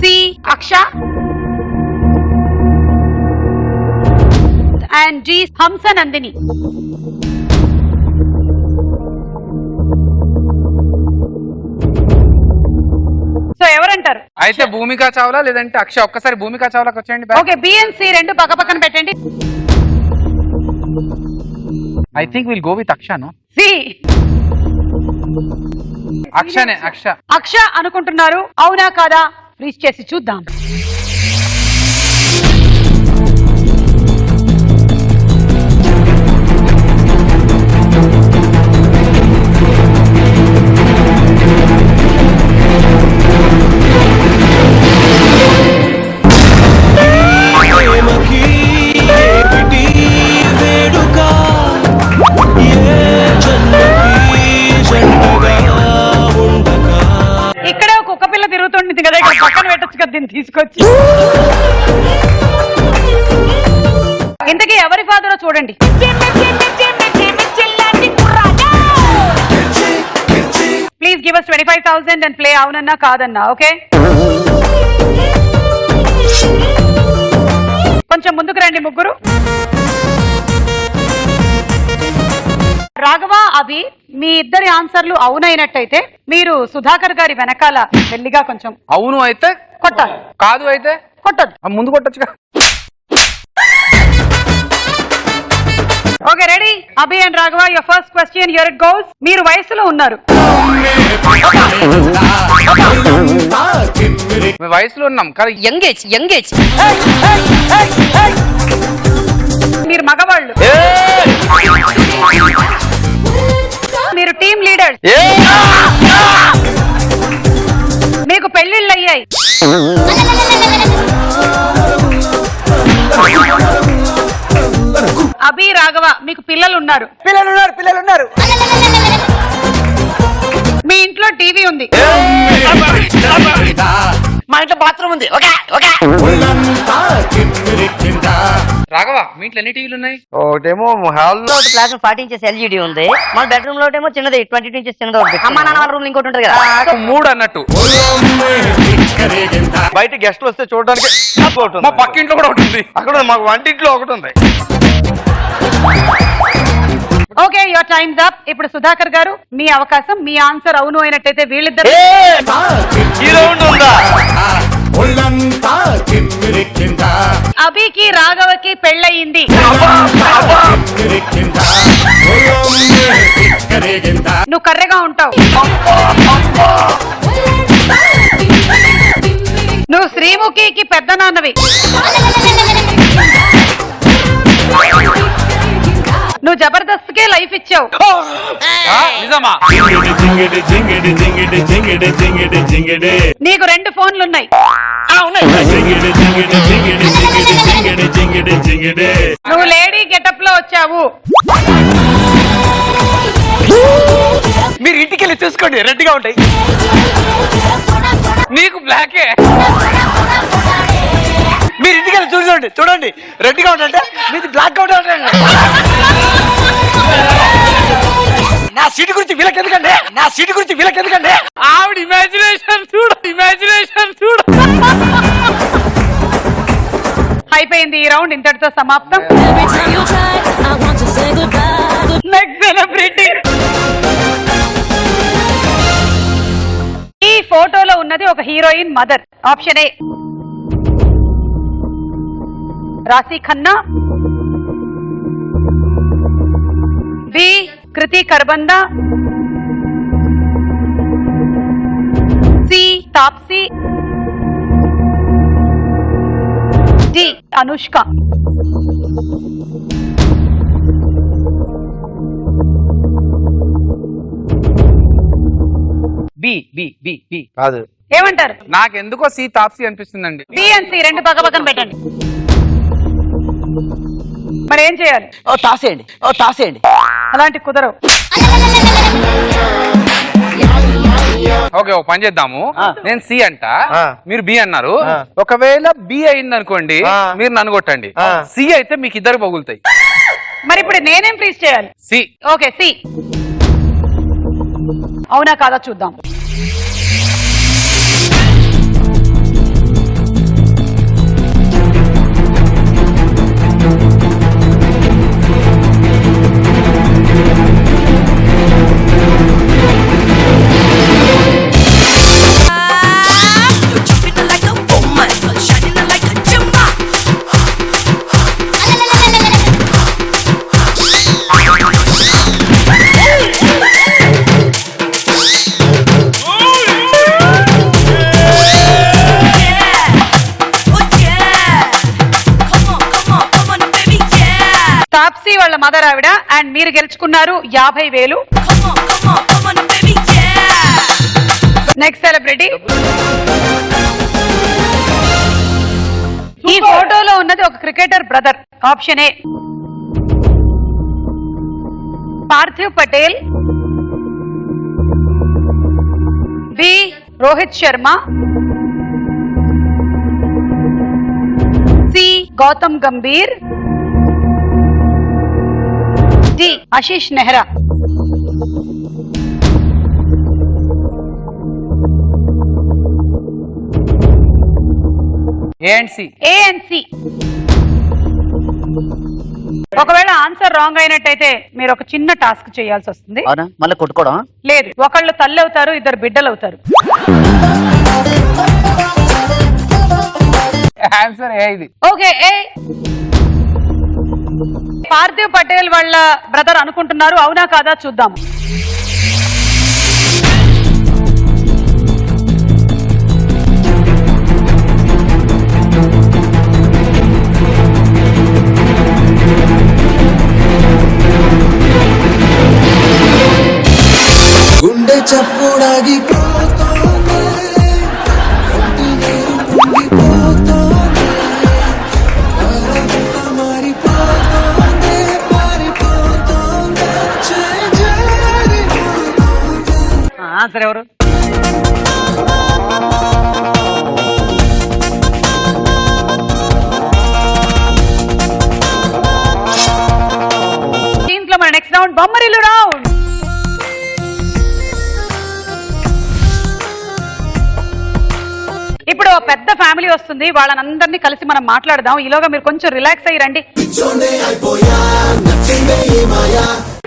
C Aksha and D Hamsanandini. So ఎవరంటారు? అయితే భూమికా చావ్లా లేదంటే అక్ష. ఒక్కసారి భూమికా చావ్లాకి వచ్చేయండి. ఓకే, బిఎన్సి రెండు పక్క పక్కన పెట్టండి. I think will go with Aksha. No, C అక్షనే. అక్ష అనుకుంటున్నారు. అవునా కాదా ప్లీజ్ చేసి చూద్దాం. ఇక్కడే ఒక కుక్క పిల్ల తిరుగుతుంటుంది కదా, ఇక్కడ పక్కన పెట్టచ్చు కదా దీన్ని తీసుకొచ్చి. ఇంతకీ ఎవరి ఫాదరో చూడండి. Please give us 25,000 and play అవునన్నా కాదన్నా. ఓకే, కొంచెం ముందుకు రండి ముగ్గురు. రాఘవ, అభి, మీ ఇద్దరి ఆన్సర్లు అవునైనట్టయితే మీరు సుధాకర్ గారి వెనకాల మెల్లిగా కొంచెం అవును అయితే కొట్టాలి, కాదు అయితే కొట్టదు. ముందు కొట్టొచ్చుగా. Okay, ready? Abhi and Raghava, your first question, here it goes. మీరు వయసులో ఉన్నారు. వయసులో ఉన్నాం కదా, యంగ్ ఏజ్. మీరు మగవాళ్ళు, మీరు టీమ్ లీడర్స్, మీకు పెళ్లిళ్ళు అయ్యాయి. అభి, రాఘవ, మీకు పిల్లలు ఉన్నారు. మీ ఇంట్లో టీవీ ఉంది. మా ఇంట్లో బాత్రూమ్ ఉంది ఓకే ఓకే రాఘవ మీ ఇంట్లో ఎన్ని టీవీలు ఉన్నాయి? ఒకటేమో హాల్ లో ప్లాస్ 14 ఇంచెస్ ఎల్ఈడి ఉంది. మన బెడ్రూమ్ లో ఏమో చిన్నది 22 ఇంచెస్ చిన్నది ఉంది. అమ్మా నాన్న రూమ్ ఇంకోటి ఉంటుంది కదా. 3 అన్నట్టు. బయట గెస్ట్లు వస్తే చూడడానికి మా పక్కింట్లో కూడా ఉంటుంది. అక్కడ మాకు వంటింట్లో ఒకటి ఉంది. Okay your times up. ఇప్పుడు సుధాకర్ గారు మీ అవకాశం. మీ ఆన్సర్ అవును అయినట్టయితే వీళ్ళిద్దరు ఈ రౌండ్ ఉందా? అభికి రాఘవకి పెళ్ళయింది. నువ్వు కర్రెగా ఉంటావు. నువ్వు శ్రీముఖికి పెద్ద నాన్నవి. నువ్వు జబర్దస్త్కే లైఫ్ ఇచ్చావు. నిజమా? నీకు 2 ఫోన్లు ఉన్నాయి. నువ్వు లేడీ గెటప్ లో వచ్చావు. మీరు ఇంటికి వెళ్ళి చూసుకోండి రెడ్ గా ఉంటాయి. నీకు బ్లాకే. మీరు ఇంటికి వెళ్ళి చూడండి చూడండి రెడ్ గా ఉంటే మీది బ్లాక్ గా ఉంటాయి. నా సీటు గురించి వీళ్ళకి ఎందుకండి? నా సీటు గురించి వీళ్ళకి ఎందుకండి? ఆవిడ ఇమాజినేషన్ చూడు, ఇమాజినేషన్ చూడు. అయిపోయింది ఈ రౌండ్, ఇంతటితో సమాప్తం. Next celebrity. ఈ ఫోటోలో ఉన్నది ఒక heroine mother. Option A Raashi Khanna, B Kriti Kharbanda, C Taapsee, D Anushka. B B B B కాదు. ఏమంటారు? నాకెందుకో సి తాప్సీ అనిపిస్తుందండి. బి అండ్ సి రెండు పక్క పక్కన పెట్టండి. మరి ఏం చేయాలి? తాసేయండి. అలాంటి కుదరవు. ఓకే ఒక పని చేద్దాము. నేను సి అంట, మీరు బి అన్నారు. ఒకవేళ బి అయింది అనుకోండి, మీరు నన్ను కొట్టండి. సి అయితే మీకు ఇద్దరు పగులుతాయి. మరి ఇప్పుడు నేనేం ఫ్రీజ్ చేయాలి? సి. Okay C. అవునా కాదా చూద్దాం. తాప్సీ వాళ్ళ మదర్ ఆవిడ. అండ్ మీరు గెలుచుకున్నారు 50,000. Next celebrity. ఈ ఫోటోలో ఉన్నది ఒక cricketer brother. Option A Parthiv Patel, B Rohit Sharma, C Gautam Gambhir, D Ashish Nehra. A and C. ఒకవేళ ఆన్సర్ రాంగ్ అయినట్టయితే మీరు ఒక చిన్న టాస్క్ చేయాల్సి వస్తుంది. మళ్ళీ కొట్టుకోవడం లేదు, ఒకళ్ళు తల్లి అవుతారు, ఇద్దరు బిడ్డలు అవుతారు. ఆన్సర్ ఏ ఇది. ఓకే ఏ. పార్థివ్ పటేల్ వాళ్ళ బ్రదర్ అనుకుంటున్నారు. అవునా కాదా చూద్దాం. గుండె చప్పుడాగి ఆన్సర్ ఎవరు? పెద్ద ఫ్యామిలీ వస్తుంది, వాళ్ళనందరినీ కలిసి మనం మాట్లాడదాం. ఈలోగా మీరు కొంచెం రిలాక్స్ అయ్యి రండి.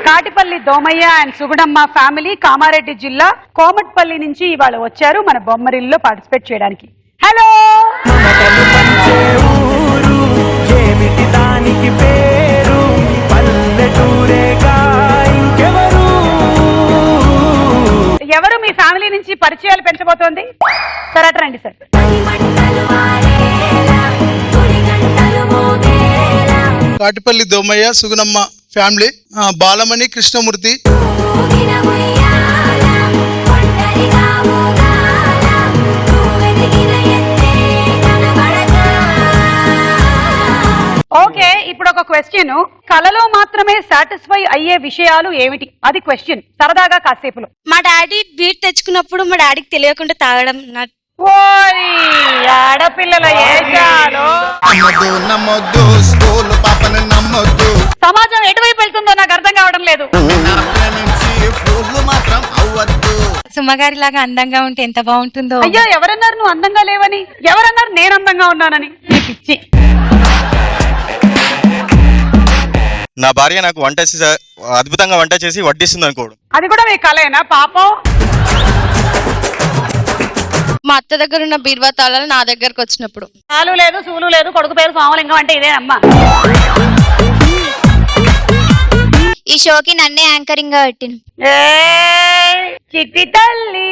కాటిపల్లి దోమయ్య అండ్ సుగుణమ్మ ఫ్యామిలీ కామారెడ్డి జిల్లా కోమట్పల్లి నుంచి ఇవాళ వచ్చారు మన బొమ్మరిల్లో పార్టిసిపేట్ చేయడానికి. హలో, ఎవరు మీ ఫ్యామిలీ నుంచి పరిచయాలు పెంచబోతోంది? సరే అటు రండి sir. Katipalli Domayya Sugunamma family, Balamani Krishnamurthy. Okay, ఇప్పుడు ఒక క్వశ్చన్. కళలో మాత్రమే సాటిస్ఫై అయ్యే విషయాలు ఏమిటి? అది క్వశ్చన్, సరదాగా కాసేపులో. మా డాడీ బీట్ తెచ్చుకున్నప్పుడు మా డాడీకి తెలియకుండా తాగడం. ఓయ్, ఆడపిల్లల ఏజాలు. నమ్మొద్దు, స్కూల్ పాపను నమ్మొద్దు. సమాజం ఎటువైపు వెళ్తుందో నాకు అర్థం కావడం లేదు. మాత్రం అవ్వద్దు. సుమగారి లాగా అందంగా ఉంటే ఎంత బాగుంటుందో. అయ్యో, ఎవరన్నారు నువ్వు అందంగా లేవని? ఎవరన్నారు నేను అందంగా ఉన్నానని? పిచ్చి. నా భార్య నాకు అద్భుతంగా వంట చేసి వడ్డిస్తుంది అనుకోవడం. అది కూడా మీ కళేనా పాపం? మా అత్త దగ్గర ఉన్న బీర్వా తాళాలు నా దగ్గరకు వచ్చినప్పుడు. చాలు లేదు, సూలు లేదు, కొడుకు పేరు సోమలింగం అంటే ఇదేనమ్మా. ఈ షోకి నన్నే యాంకరింగ్ గా పెట్టిన. చిట్టి తల్లి.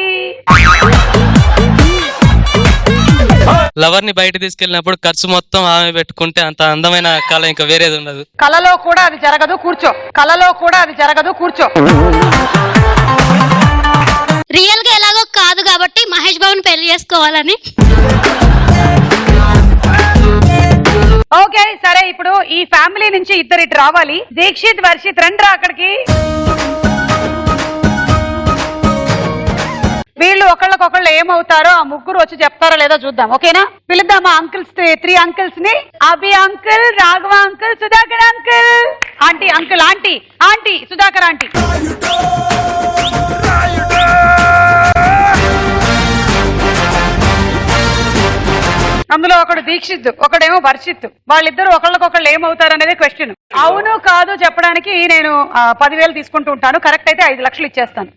లవర్ ని బయట తీసుకెళ్ళినప్పుడు ఖర్చు మొత్తం ఆమె పెట్టుకుంటే అంత అందమైన కళ ఇంకా వేరేది ఉండదు. కళలో కూడా అది జరగదు, కూర్చో. కళలో కూడా అది జరగదు, కూర్చో. రియల్ గా ఎలాగో కాదు కాబట్టి మహేష్ బాబుని పెళ్లి చేసుకోవాలని. ఓకే సరే, ఇప్పుడు ఈ ఫ్యామిలీ నుంచి ఇద్దరు ఇటు రావాలి. దీక్షిత్, వర్షిత్ రండి అక్కడికి. వీళ్ళు ఒకళ్ళకొకళ్ళు ఏమవుతారో ఆ ముగ్గురు వచ్చి చెప్తారో లేదో చూద్దాం. ఓకేనా? పిలుద్దామా అంకుల్స్, 3 అంకుల్స్ ని. Abhi uncle, Raghava uncle, Sudhakar uncle. Aunty uncle, aunty aunty, Sudhakar aunty. అందులో ఒకడు దీక్షిత్, ఒకడేమో వర్షిత్. వాళ్ళిద్దరు ఒకళ్ళకొకళ్ళు ఏమవుతారు అనేది క్వశ్చన్. అవును కాదు చెప్పడానికి నేను 10,000 తీసుకుంటూ ఉంటాను. కరెక్ట్ అయితే 5 లక్షలు ఇచ్చేస్తాను.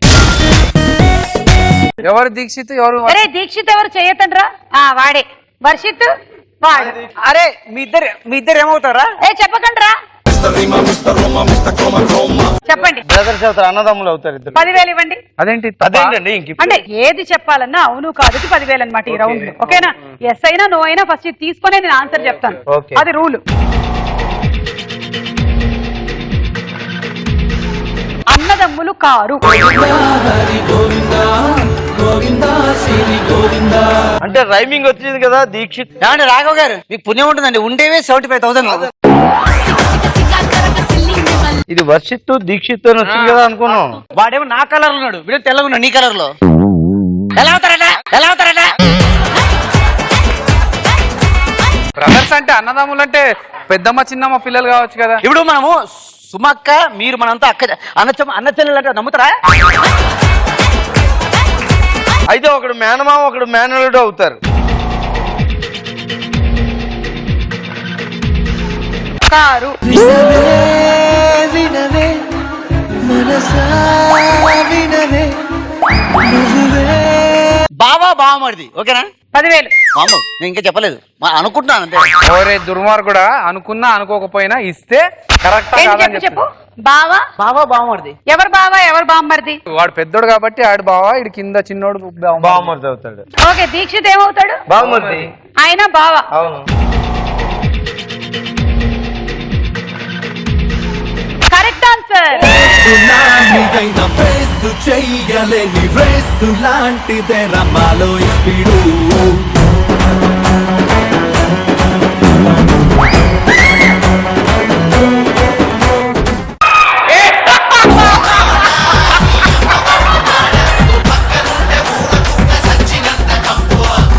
ఎవరు దీక్షిత్? ఎవరు? అరే దీక్షిత్ ఎవరు? చేయతండ్రా. వాడే వర్షిత్, వాడు. అరే మీ ఇద్దరు ఏమవుతారా? చెప్పకండి రా. చెప్పండి. బ్రదర్స్ అవుతారు, అన్నదమ్ములు అవుతారు ఇద్దరు. 10,000 ఇవ్వండి. అదేంటి? అదేంటండి అంటే ఏది చెప్పాలన్నా అవును కాదుకి 10,000 అనమాట ఈ రౌండ్ లో. ఓకేనా? ఎస్ అయినా నో అయినా ఫస్ట్ తీసుకునే నేను ఆన్సర్ చెప్తాను. అది రూల్. అన్నదమ్ములు కారు. అంటే రైమింగ్ వచ్చింది కదా దీక్షిత్. ఏమంటే రాఘవ్ గారు, మీకు పుణ్యం ఉంటుందండి, ఉండేవే 75,000. ఇది వర్షిత్ దీక్షిత్ అని వచ్చింది కదా అనుకున్నాం. వాడేమో నా కలర్ ఉన్నాడు, వీడు తెల్లగా ఉన్నాడు నీ కలర్ లో. ఎలా అవుతారట? బ్రదర్స్ అంటే అన్నదమ్ములు అంటే పెద్దమ్మ చిన్నమ్మ పిల్లలు కావచ్చు కదా. ఇప్పుడు మనము సుమక్క, మీరు మనంతా అన్న చెల్లెలు అంటే నమ్ముతారా? అయితే ఒకడు మేనమామ, ఒకడు మేనలుడు అవుతారు. కారు. బావా బావమరిది. ఓకేనా? 10,000. మాము నేను ఇంకా చెప్పలేదు, అనుకుంటున్నాను అంతే. ఎవరే దుర్మార్గుడా, అనుకున్నా అనుకోకపోయినా ఇస్తే కరెక్ట్. చెప్పు. బావా బావమరిది. ఎవరు బావా, ఎవరు బామ్మరిది? వాడు పెద్దోడు కాబట్టి ఆడు బావా, ఇడు కింద చిన్నోడు బావమరిది అవుతాడు. ఓకే, దీక్షిత్ ఏమవుతాడు? బావమరిది. ఆయన బావా. అవును. Correct answer.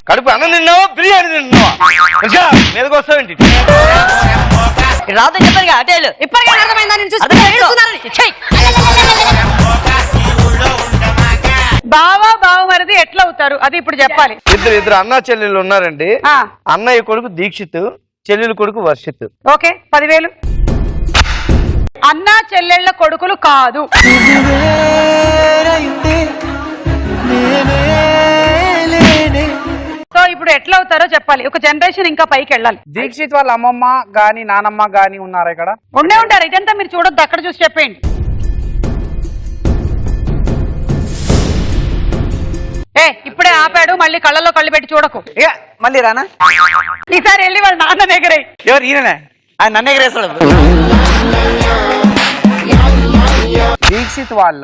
కడుపు అన్నం తిన్నావా, బిర్యానీ తిన్నావా? మీదకి వస్తావేంటి? రాదు చెప్పారు అటేలు. ఇప్పటికే అర్థమైందా? నేను చూసి బావా బావమరిది ఎట్లా అవుతారు అది ఇప్పుడు చెప్పాలి. ఇద్దరు అన్నా చెల్లెళ్ళు ఉన్నారండి. అన్నయ్య కొడుకు దీక్షిత్, చెల్లెలు కొడుకు వర్షిత్. ఓకే 10,000. అన్నా చెల్లెళ్ళ కొడుకులు కాదు. సో ఇప్పుడు ఎట్లా అవుతారో చెప్పాలి. ఒక జనరేషన్ ఇంకా పైకి వెళ్ళాలి. దీక్షిత్ వాళ్ళ అమ్మమ్మ గాని నానమ్మ గాని ఉన్నారా ఇక్కడ? ఉండే ఉంటారు. ఇదంతా మీరు చూడొద్దు, అక్కడ చూసి చెప్పండి. ఇప్పుడే ఆపాడు, మళ్ళీ కళ్ళలో కళ్ళు పెట్టి చూడకు. ఇక మళ్ళీ రానా? ఈసారి వెళ్ళి వాళ్ళ నాన్న దగ్గరే. ఎవరు ఈయననే? ఆయన నన్ను ఎగరేస్తాడు. దీక్షిత్ వాళ్ళ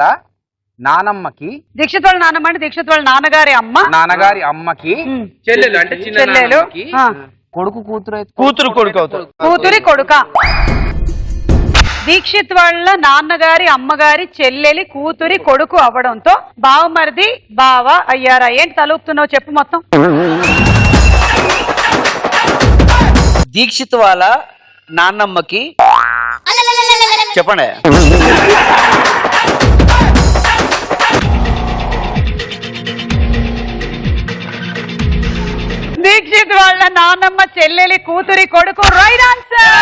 నానమ్మకి, దీక్షిత్ వాళ్ళ నాన్నమ్మ అంటే దీక్షిత్ వాళ్ళ నాన్నగారి అమ్మకి చెల్లెలు అంటే చెల్లెలు, కొడుకు కూతురు కొడుకు అవుతారు. కూతురి కొడుక. దీక్షిత్ వాళ్ళ నాన్నగారి అమ్మగారి చెల్లెలి కూతురి కొడుకు అవ్వడంతో బావమరిది బావ అయ్యారా? ఏంటి తలుపుతున్నావు చెప్పు మొత్తం. దీక్షిత్ వాళ్ళ నాన్నమ్మకి చెప్పండి. దీక్షిత్ వాళ్ళ నాన్నమ్మ చెల్లెలి కూతురి కొడుకు రైట్ ఆన్సర్.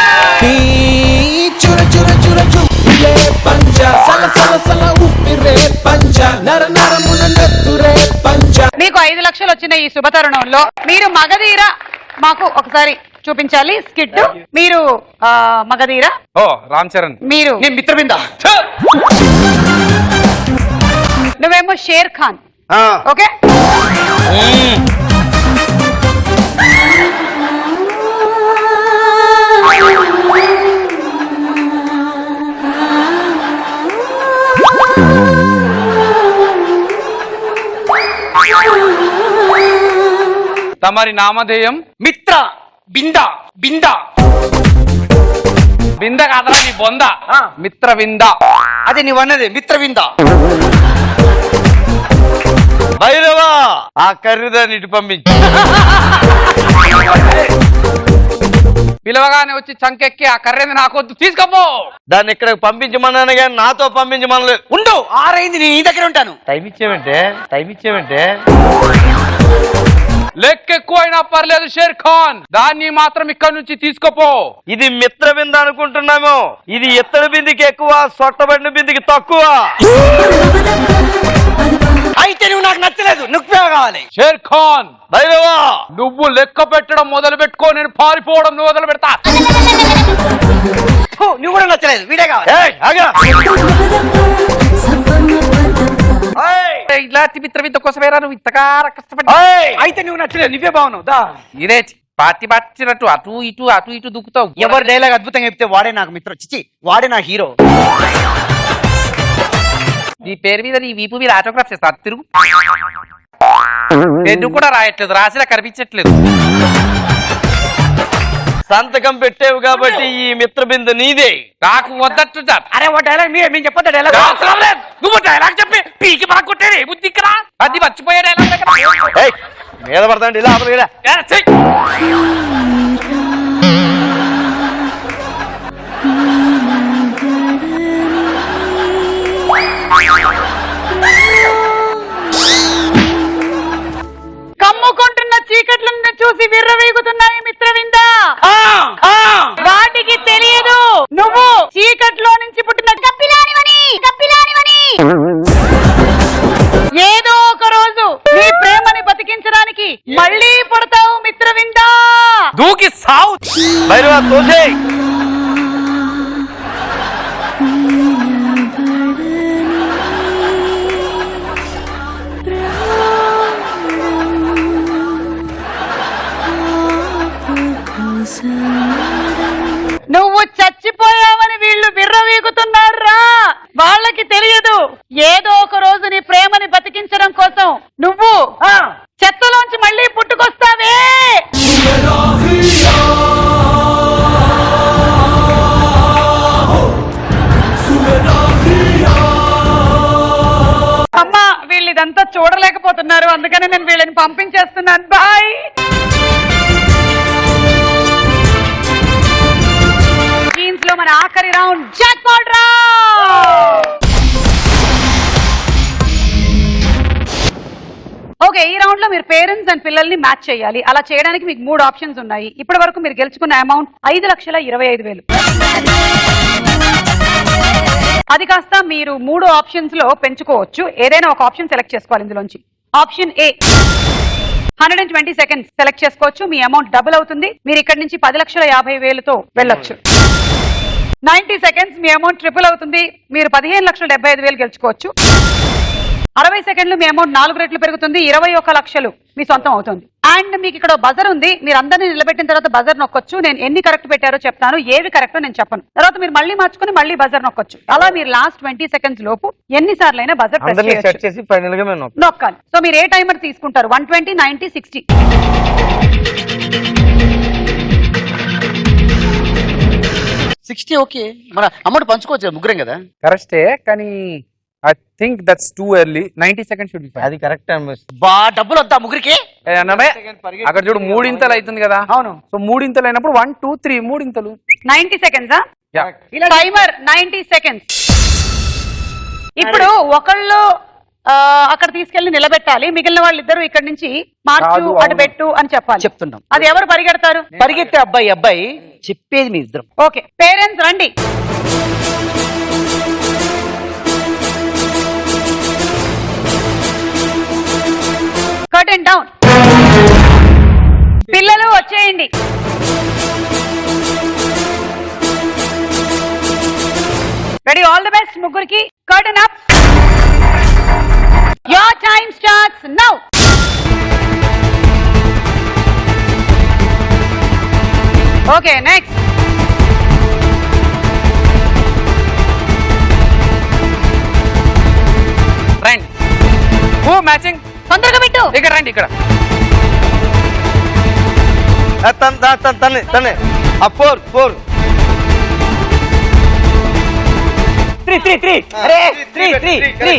మీకు 5 లక్షలు వచ్చిన ఈ శుభతరుణంలో మీరు మగధీర మాకు ఒకసారి చూపించాలి స్కిట్. మీరు మగధీర, రామ్ చరణ్, మీరు మిత్రబింద, నువ్వేమో షేర్ ఖాన్. ఓకే తమరి నామధేయం? మిత్ర బింద. బింద బింద కాదరా నీ బొంద. మిత్ర వింద. అదే నీవు అన్నది మిత్రవింద. భైరవా ఆ కర్రీదాన్ని ఇటు పంపించి పిలవగానే వచ్చి చంకెక్కి ఆ కర్రేది నాకొద్దు తీసుకోపో. దాన్ని ఇక్కడ పంపించమన్నాను కానీ నాతో పంపించమనలేదు. ఉండు, 6 అయింది, నేను నీ దగ్గర ఉంటాను. టైం ఇచ్చేవంటే లెక్క ఎక్కువ అయినా పర్లేదు షేర్ ఖాన్, దాన్ని మాత్రం ఇక్కడ నుంచి తీసుకోపో. ఇది మిత్ర బింద అనుకుంటున్నాము. ఇది ఎత్తడి బిందికి ఎక్కువ, సొట్టబడిన బిందికి తక్కువ. అయితే నువ్వు నాకు నచ్చలేదు, నువ్వే కావాలి. షేర్ ఖాన్ భైరవా నువ్వు లెక్క పెట్టడం మొదలు పెట్టుకో, నేను పారిపోవడం నువ్వు మొదలు పెడతా. నువ్వు కూడా నచ్చలేదు, వీడే కావాలి. ఇలాంటి మిత్రవింత కోసమేరా నువ్వు ఇంతగా కష్టపడి. అయితే నువ్వు నచ్చలేదు, నువ్వే బాగున్నావు. దా ఇదే పార్టీనట్టు అటు ఇటు దుక్కుతావు. ఎవరి డైలాగ్ అద్భుతంగా చెప్తే వాడే నాకు మిత్రం, చిచి వాడే నా హీరో. నీ పేరు మీద నీ వీపు మీద ఆటోగ్రాఫ్ చేస్తా, తిరుగు. నువ్వు కూడా రాయట్లేదు, రాసినా కనిపించట్లేదు. సంతకం పెట్టేవు కాబట్టి ఈ మిత్ర బిందు నీదే. నాకు వద్దట్టు. అరే ఓ డైలాగ్ మేము చెప్పొద్దా? డైలాగ్ నువ్వు డైలాగ్ చెప్పి పీకి బాగా కొట్టేది బుద్ధి ఇక్కడ. అది మర్చిపోయే డైలాగ్ మీద పడతాండి ఇలా కమ్ముకుంటున్న చీకట్లను చూసి విర్రవీగుతున్నాయి మిత్రవింద. వాటికి తెలియదు నువ్వు చీకట్లో నుంచి పుట్టిన కపిలానివని. ఏదో ఒక రోజు నీ ప్రేమని బతికించడానికి మళ్ళీ పుడతావు మిత్రవింద. దూకి సావు. భైరవా తోసే. నువ్వు చచ్చిపోయావని వీళ్ళు విర్రవీగుతున్నారా? వాళ్ళకి తెలియదు ఏదో ఒక రోజు నీ ప్రేమని బతికించడం కోసం నువ్వు చెత్తలోంచి మళ్ళీ పుట్టుకొస్తావే. అమ్మా వీళ్ళు ఇదంతా చూడలేకపోతున్నారు, అందుకని నేను వీళ్ళని పంపించేస్తున్నాను. బాయ్. లో మన ఆఖరి రౌండ్ జాక్పాట్ రౌండ్. దాంట్లో మీరు పేరెంట్స్ అండ్ పిల్లల్ని మ్యాచ్ చేయాలి. అలా చేయడానికి మీకు 3 ఆప్షన్స్ ఉన్నాయి. ఇప్పటి వరకు మీరు గెలుచుకున్న అమౌంట్ 5,25,000. అది కాస్త మీరు 3 ఆప్షన్స్ లో పెంచుకోవచ్చు. ఏదైనా ఒక ఆప్షన్ సెలెక్ట్ చేసుకోవాలి ఇందులోంచి. ఆప్షన్ ఏ 120 సెకండ్స్ సెలెక్ట్ చేసుకోవచ్చు. మీ అమౌంట్ డబుల్ అవుతుంది. మీరు ఇక్కడ నుంచి 10,50,000తో వెళ్ళొచ్చు. 90 సెకండ్స్ మీ అమౌంట్ ట్రిపుల్ అవుతుంది. మీరు 15,75,000 గెలుచుకోవచ్చు. 60 సెకండ్లు మీ అమౌంట్ 4 రెట్లు పెరుగుతుంది. 21 లక్షలు మీ సొంతం అవుతుంది. అండ్ మీకు ఇక్కడ బజర్ ఉంది. మీరు అందరినీ నిలబెట్టిన తర్వాత బజర్ నొక్కొచ్చు. నేను ఎన్ని కరెక్ట్ పెట్టారో చెప్తాను, ఏవి కరెక్టో నేను చెప్పను. తర్వాత మీరు మళ్ళీ మార్చుకుని మళ్ళీ బజర్ నొక్కొచ్చు. అలా మీరు లాస్ట్ 20 సెకండ్స్ లోపు ఎన్నిసార్లు అయినా బజర్ ప్రెస్ చేయొచ్చు, నొక్కాలి. సో మీరు ఏ టైమర్ తీసుకుంటారు? 120, 90, 60. 60 ఓకే. మన అమౌంట్ పంచుకోవచ్చు ముగ్గురం కదా. కరెక్టే, కానీ I think that's too early. 90 seconds should be fine. అది కరెక్ట్ బా డబ్బులు వద్దా ముగ్గురికి? అక్కడ చూడు 3 ఇంతలు అవుతుంది కదా. అవును. సో 3 ఇంతలు అయినప్పుడు 1, 2, 3 3 ఇంతలు. 90 సెకండ్స్ టైమర్ 90 సెకండ్స్. ఇప్పుడు ఒకళ్ళు అక్కడ తీసుకెళ్లి నిలబెట్టాలి. మిగిలిన వాళ్ళిద్దరూ ఇక్కడ నుంచి మార్చు అటు పెట్టు అని చెప్పాలి. చెప్తున్నాం. అది ఎవరు పరిగెడతారు? పరిగెత్తే అబ్బాయి చెప్పేది మీ ఇద్దరం. ఓకే, పేరెంట్స్ రండి. Curtain down. పిల్లలు వచ్చేయండి. రెడీ, ఆల్ ది బెస్ట్ ముగ్గురికి. Curtain up. Your time starts now. Okay, next. రండి. ఓ మ్యాచింగ్. తొందరగా పెట్టు. ఇక్కడ రండి. ఇక్కడ తనే 4 3 అరే 3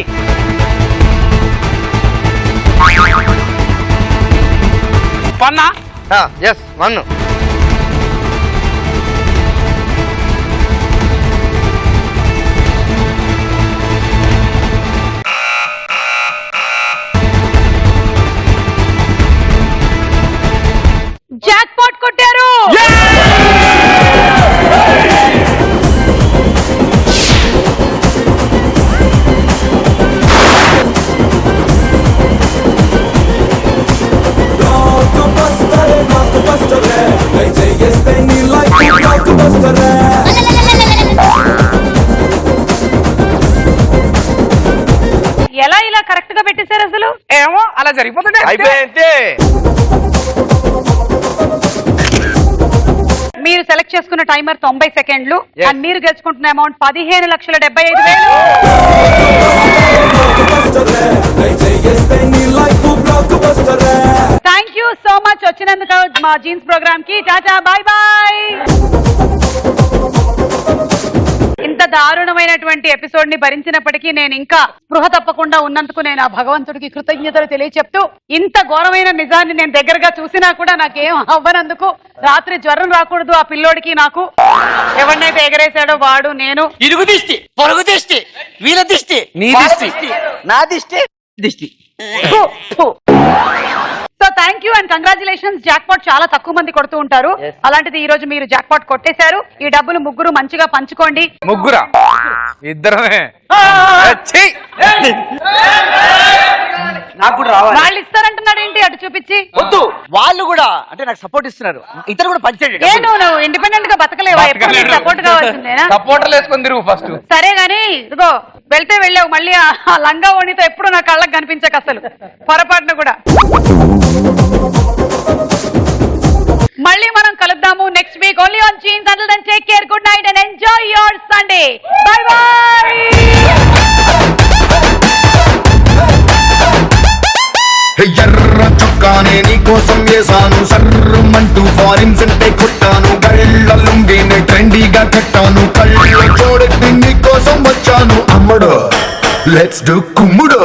పన్నా. ఎస్ 1. జాక్ పాట్ కొట్టారు. ఎలా ఇలా కరెక్ట్ గా పెట్టేశారు అసలు? ఏమో అలా జరిగిపోతుంటే అయిపోయింది. మీరు సెలెక్ట్ చేసుకున్న టైమర్ 90 సెకండ్లు. అండ్ మీరు గెలుచుకుంటున్న amount 15,75,000. Thank you so much వచ్చినందుకు మా జీన్స్ ప్రోగ్రామ్ కి. Tata, bye bye. ఇంత దారుణమైనటువంటి ఎపిసోడ్ ని భరించినప్పటికీ నేను ఇంకా స్పృహ తప్పకుండా ఉన్నందుకు నేను ఆ భగవంతుడికి కృతజ్ఞతలు తెలియచెప్తూ, ఇంత ఘోరమైన నిజాన్ని నేను దగ్గరగా చూసినా కూడా నాకేం అవ్వనందుకు, రాత్రి జ్వరం రాకూడదు ఆ పిల్లోడికి నాకు, ఎవరినైతే ఎగరేశాడో వాడు నేను. ఇరుగు దిష్టి, పొరుగు దిష్టి, వీళ్ళ దిష్టి, నీ దిష్టి, నా దిష్టి, దిష్టి. So thank you and congratulations. Jackpot చాలా తక్కువ మంది కొడుతూ ఉంటారు. అలాంటిది ఈ రోజు మీరు జాక్ పాట్ కొట్టేశారు. ఈ డబ్బులు ముగ్గురు మంచిగా పంచుకోండి. ముగ్గురా? ఇద్దరమే. నాకు కూడా రావాలి. వాళ్ళు ఇస్తారంటున్నాడు ఏంటి అటు చూపించి? వద్దు, వాళ్ళు కూడా అంటే నాకు సపోర్ట్ ఇస్తున్నారు. ఇద్దరు కూడా పంచేయండి. నువ్వు ఇండిపెండెంట్ గా బతకలేవా? ఎప్పుడు సపోర్ట్ కావాల్సిందేనా? సపోర్టర్లు వేసుకొని తిరుగు ఫస్ట్. సరే గానీ ఇదిగో వెళ్తే వెళ్ళావు, మళ్ళీ ఆ లంగా ఓణితో ఎప్పుడు నా కళ్ళకు కనిపించక అసలు పొరపాటున కూడా. మళ్ళీ మనం కలుద్దాము next week only on jeans. Until then take care, good night and enjoy your Sunday. Bye bye. ఎర్ర చొక్కానే నీకోసం వేసాను, సర్రమంటూ ఫారిన్స్ అంటే కొట్టాను, గళ్ళ లుంగిని ట్రెండీగా కట్టాను, కళ్ళ చూడకి నీకోసం వచ్చాను. అమ్మడు లెట్స్ డు కుమ్ముడు.